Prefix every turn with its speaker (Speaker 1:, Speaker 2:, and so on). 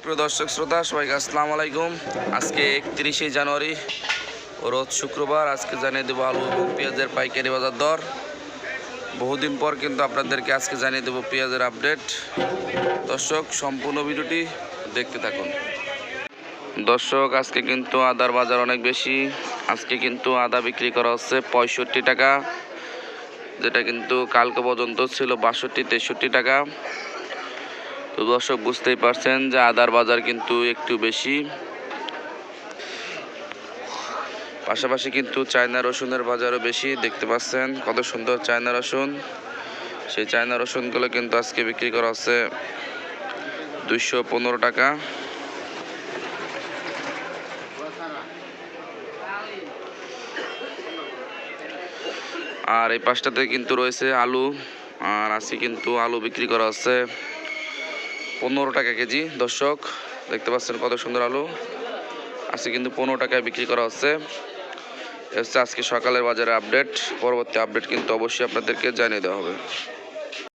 Speaker 1: প্রিয় দর্শক শ্রোতা সবাইকে আসসালামু আলাইকুম। আজকে 31শে জানুয়ারি রোজ শুক্রবার। আজকে জানিয়ে দেবো আলু এবং পেঁয়াজের পাইকারি বাজার দর। বহুদিন পর কিন্তু আপনাদেরকে আজকে জানিয়ে দেবো পেঁয়াজের আপডেট। দর্শক সম্পূর্ণ ভিডিওটি দেখতে থাকুন। দর্শক আজকে কিন্তু আদার বাজার অনেক বেশি। আজকে কিন্তু আদা বিক্রি করা হচ্ছে 65 টাকা, যেটা কিন্তু কালকে পর্যন্ত ছিল 62-63 টাকা। তো দর্শক বুঝতেই পারছেন যে আদার বাজার কিন্তু একটু বেশি। পাশাপাশি কিন্তু চায়না রসুনের বাজারও বেশি। দেখতে পাচ্ছেন কত সুন্দর চায়না রসুন। সেই চায়না রসুনগুলো কিন্তু আজকে বিক্রি করা হচ্ছে 215 টাকা। আর এই পাশটাতে কিন্তু রয়েছে আলু। আর আজকে কিন্তু আলু বিক্রি করা হচ্ছে 15 টাকা কেজি। দর্শক দেখতে পাচ্ছেন কত সুন্দর আলু। আজকে কিন্তু 15 টাকায় বিক্রি করা হচ্ছে। আজকে সকালের বাজারে আপডেট। পরবর্তী আপডেট কিন্তু অবশ্যই আপনাদেরকে জানিয়ে দেওয়া হবে।